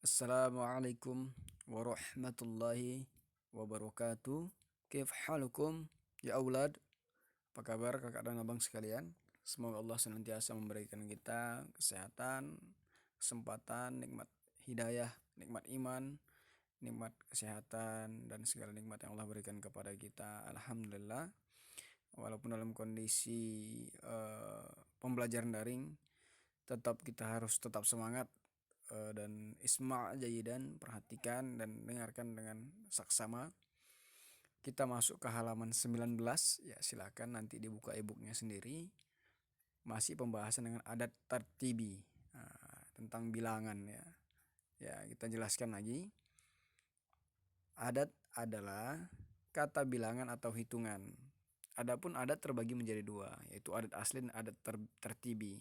Assalamualaikum warahmatullahi wabarakatuh. Kif halukum ya aulad? Apa kabar kakak dan abang sekalian? Semoga Allah senantiasa memberikan kita kesehatan, kesempatan, nikmat hidayah, nikmat iman, nikmat kesehatan dan segala nikmat yang Allah berikan kepada kita. Alhamdulillah. Walaupun dalam kondisi pembelajaran daring, kita harus tetap semangat dan isma' jayidan, perhatikan dan dengarkan dengan saksama. Kita masuk ke halaman 19 ya, silakan nanti dibuka e-booknya sendiri. Masih pembahasan dengan adat tartibi, tentang bilangan ya. Ya, kita jelaskan lagi. Adat adalah kata bilangan atau hitungan. Adapun adat terbagi menjadi dua, yaitu adat asli dan adat tertibi.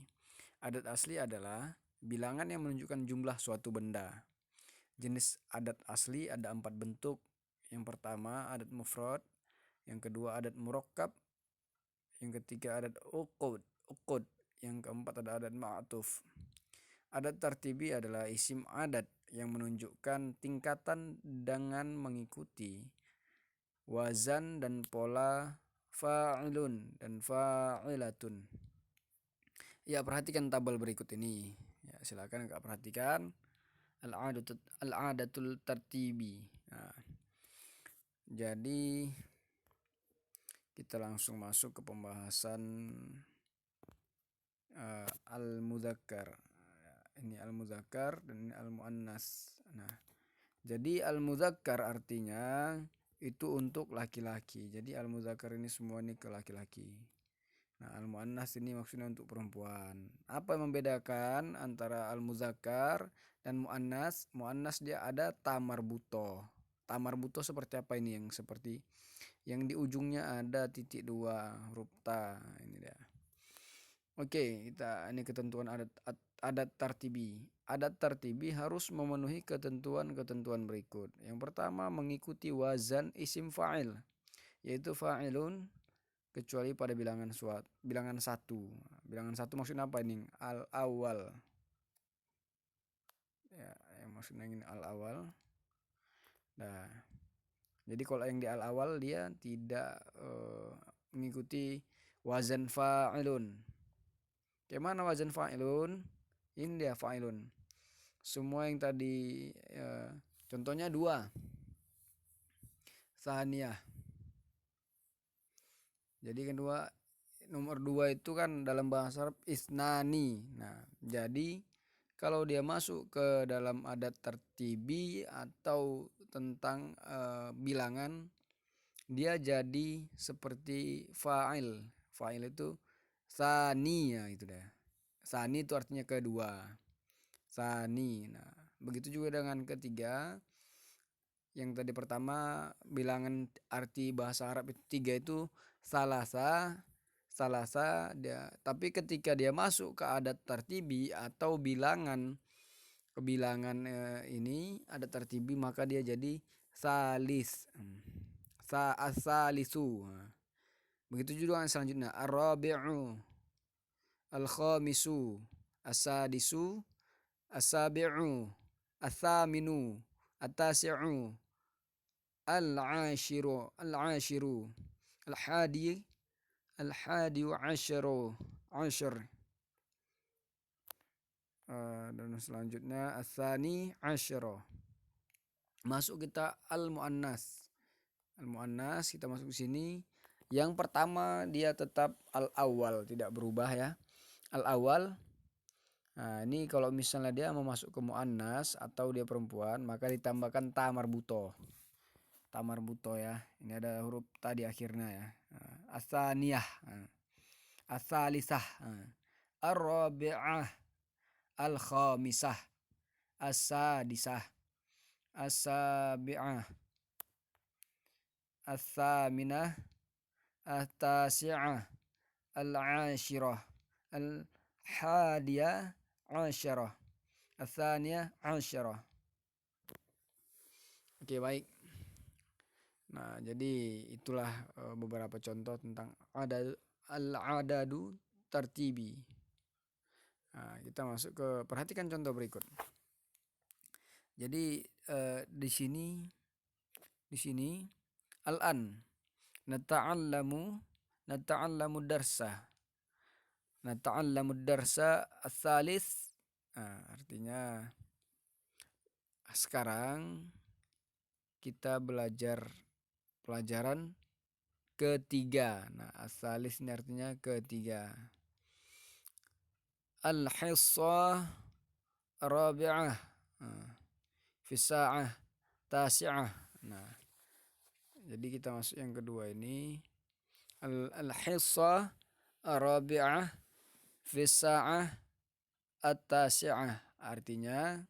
Adat asli adalah bilangan yang menunjukkan jumlah suatu benda. Jenis adat asli ada 4 bentuk. Yang pertama adat mufrad, yang kedua adat murakkab, yang ketiga adat uqud, yang keempat ada adat ma'tuf. Adat tartibi adalah isim adat yang menunjukkan tingkatan dengan mengikuti wazan dan pola fa'ilun dan fa'ilatun. Ya, perhatikan tabel berikut ini. Ya, silakan Kak perhatikan. Al-adatul tartibi. Nah, jadi kita langsung masuk ke pembahasan al-mudzakkar. Ini al-mudzakkar dan ini al-muannas. Nah, jadi al-mudzakkar artinya itu untuk laki-laki. Jadi al-mudzakkar ini semua ini ke laki-laki. Nah, al-muannas ini maksudnya untuk perempuan. Apa yang membedakan antara al-muzakkar dan muannas? Muannas dia ada tamarbuto. Tamarbuto seperti apa ini? Yang seperti yang di ujungnya ada titik dua huruf ta. Ini dia. Oke, ini ketentuan adat tartibi. Adat tartibi harus memenuhi ketentuan-ketentuan berikut. Yang pertama mengikuti wazan isim fa'il, yaitu fa'ilun, kecuali pada bilangan satu. Bilangan satu maksudnya apa ini? Al-awal. Ya, yang maksudnya ini al-awal. Nah, jadi kalau yang di al-awal dia tidak mengikuti wazan fa'ilun. Gimana wazan fa'ilun? Ini dia fa'ilun. Semua yang tadi contohnya 2. Saniyah. Jadi kedua, nomor 2 itu kan dalam bahasa Arab isnani. Nah, jadi kalau dia masuk ke dalam adat tertibi atau tentang bilangan, dia jadi seperti fa'il. Fa'il itu sani ya, itu dah. Sani itu artinya kedua. Sani. Nah, begitu juga dengan ketiga. Yang tadi pertama bilangan arti bahasa Arab itu 3 itu salasa dia, tapi ketika dia masuk ke adat tartibi atau kebilangan ini adat tartibi, maka dia jadi salis. Asalisu. Begitu juga yang selanjutnya ar-rabi'u, al-khamisu, as-sadisu, as-sabi'u, as-thaminu, at-tasi'u, al-ashiru, al-hadi ashar. Dan selanjutnya as-tsani asyara. Masuk kita al-muannas. Al-muannas kita masuk ke sini. Yang pertama dia tetap al-awal, tidak berubah ya. Al-awal. Nah, ini kalau misalnya dia mau masuk ke muannas atau dia perempuan, maka ditambahkan ta marbuto. Ta marbuto ya. Ini ada huruf ta di akhirnya ya. As-tsaniyah, as-tsalisah, ar-rabi'ah, al-khamisah, as-sadisah, as-sabi'ah, as-thaminah, at-tasi'ah, al-ashirah, al-hadiyah asyarah, as-thaniyah asyarah. Oke, baik. Nah, jadi itulah beberapa contoh tentang al-adadu tartibi. Nah, kita masuk ke perhatikan contoh berikut. Jadi di sini al-an nata'allamu darsa ats-tsalits. Artinya sekarang kita belajar pelajaran ketiga. Nah, ats-tsalits ini artinya ketiga. Al-hissah rabi'ah fi sa'ah tasi'ah. Nah, jadi kita masuk yang kedua ini. Al-hissah rabi'ah fi sa'ah at-tasi'ah. Artinya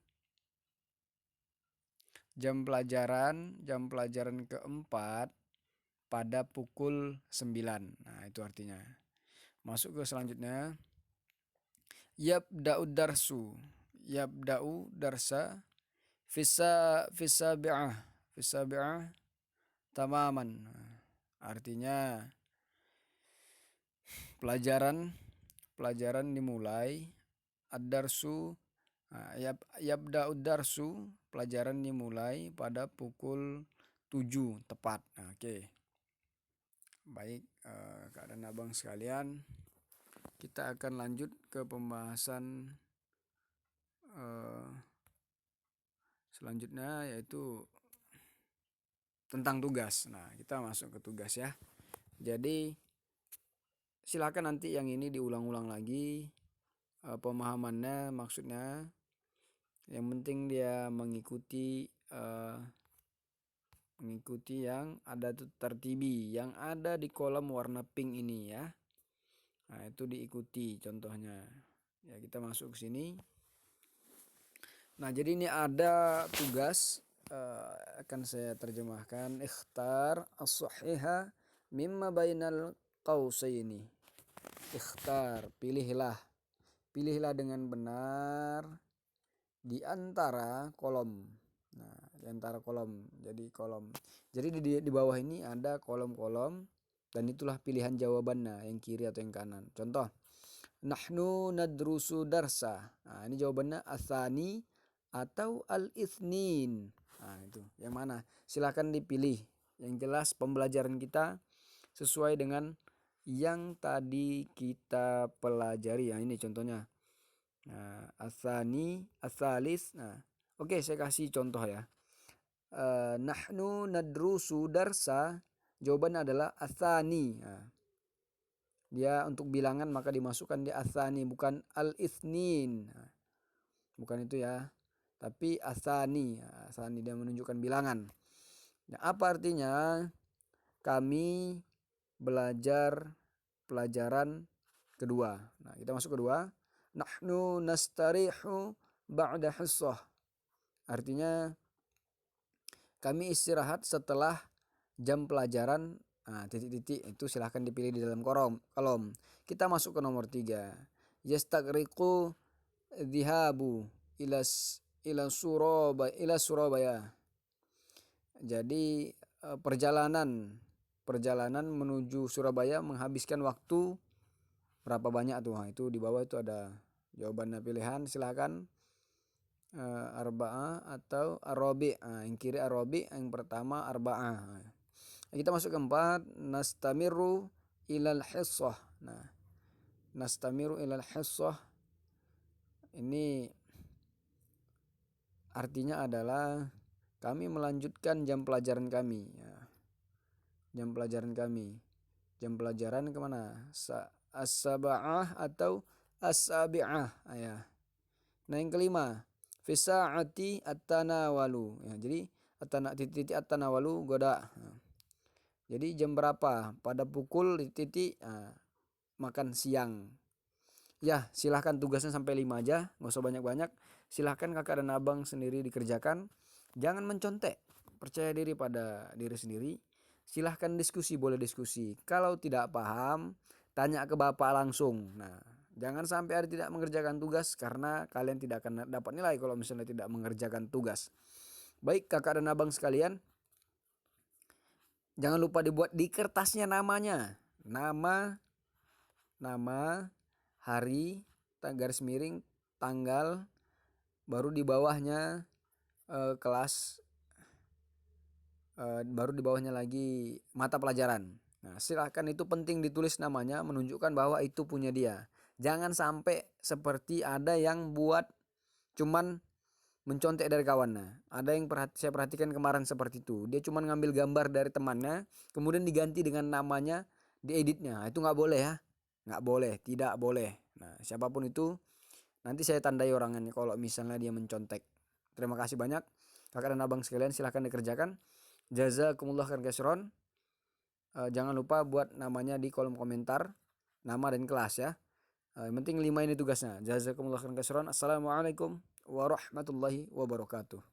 jam pelajaran keempat pada pukul 9. Nah, itu artinya. Masuk ke selanjutnya. Yabda'u darsa fisabi'ah tamaman. Artinya pelajaran dimulai ad-darsu yabda'u darsu, pelajaran dimulai pada pukul 7 tepat. Oke. Baik, keadaan abang sekalian, kita akan lanjut ke pembahasan selanjutnya, yaitu tentang tugas. Nah, kita masuk ke tugas ya. Jadi silakan nanti yang ini diulang-ulang lagi pemahamannya, maksudnya yang penting dia mengikuti yang ada tertibi, yang ada di kolom warna pink ini ya. Nah, itu diikuti contohnya. Ya, kita masuk ke sini. Nah, jadi ini ada tugas, akan saya terjemahkan. Ikhtar as-sahiha mimma bainal qausaini. Ikhtar, pilihlah dengan benar di antara kolom. Nah, di antara kolom. Jadi di bawah ini ada kolom-kolom dan itulah pilihan jawabannya, yang kiri atau yang kanan. Contoh, nahnu nadrusu darsa. Nah, ini jawabannya asani atau al-itsnin. Nah, itu yang mana? Silakan dipilih. Yang jelas pembelajaran kita sesuai dengan yang tadi kita pelajari. Nah, ini contohnya. Nah, asani, asalis. Nah, oke, saya kasih contoh ya. Nahnu nadrusu darsa, jawabannya adalah asani. Nah, dia untuk bilangan maka dimasukkan di asani, bukan al-itsnin. Nah, bukan itu ya, tapi asani. Asani dia menunjukkan bilangan. Nah, apa artinya? Kami belajar pelajaran kedua. Nah, kita masuk kedua. Nahnu nastarihu ba'da hissah. Artinya kami istirahat setelah jam pelajaran. Nah, titik-titik itu silahkan dipilih di dalam kolom. Kita masuk ke nomor 3. Yastagriqu dhihabu ila Surabaya. Jadi perjalanan menuju Surabaya menghabiskan waktu berapa banyak tuh? Nah, itu di bawah itu ada jawabannya, pilihan silakan. Arba'ah atau arabi. Yang kiri arabi, yang pertama arba'ah. Kita masuk ke 4. Nastamiru ilal hissah. Nah, nastamiru ilal hissah ini artinya adalah kami melanjutkan jam pelajaran kami. Jam pelajaran kemana? As-sab'ah atau as-sabi'ah. Ya. Nah, yang kelima, fi sa'ati at-tanawalu. Ya, jadi titik at-tanawalu goda. Jadi jam berapa? Pada pukul titik makan siang. Ya, silahkan tugasnya sampai 5 aja, nggak usah banyak-banyak. Silahkan kakak dan abang sendiri dikerjakan. Jangan mencontek. Percaya diri pada diri sendiri. Silahkan diskusi, boleh diskusi. Kalau tidak paham, tanya ke bapak langsung. Nah, jangan sampai ada tidak mengerjakan tugas, karena kalian tidak akan dapat nilai kalau misalnya tidak mengerjakan tugas. Baik kakak dan abang sekalian, jangan lupa dibuat di kertasnya namanya. Nama, hari, garis miring, tanggal, baru di bawahnya kelas, baru di bawahnya lagi mata pelajaran. Nah, silahkan itu penting ditulis namanya, menunjukkan bahwa itu punya dia. Jangan sampai seperti ada yang buat cuman mencontek dari kawannya. Ada yang saya perhatikan kemarin seperti itu. Dia cuman ngambil gambar dari temannya, kemudian diganti dengan namanya, dieditnya. Itu nggak boleh ya, nggak boleh, tidak boleh. Nah, siapapun itu nanti saya tandai orangnya kalau misalnya dia mencontek. Terima kasih banyak kakak dan abang sekalian, silahkan dikerjakan. Jazakumullah khairan kasiron. Jangan lupa buat namanya di kolom komentar, nama dan kelas ya. Yang penting 5 ini tugasnya. Jazakumullah khairan kasiron. Assalamualaikum warahmatullahi wabarakatuh.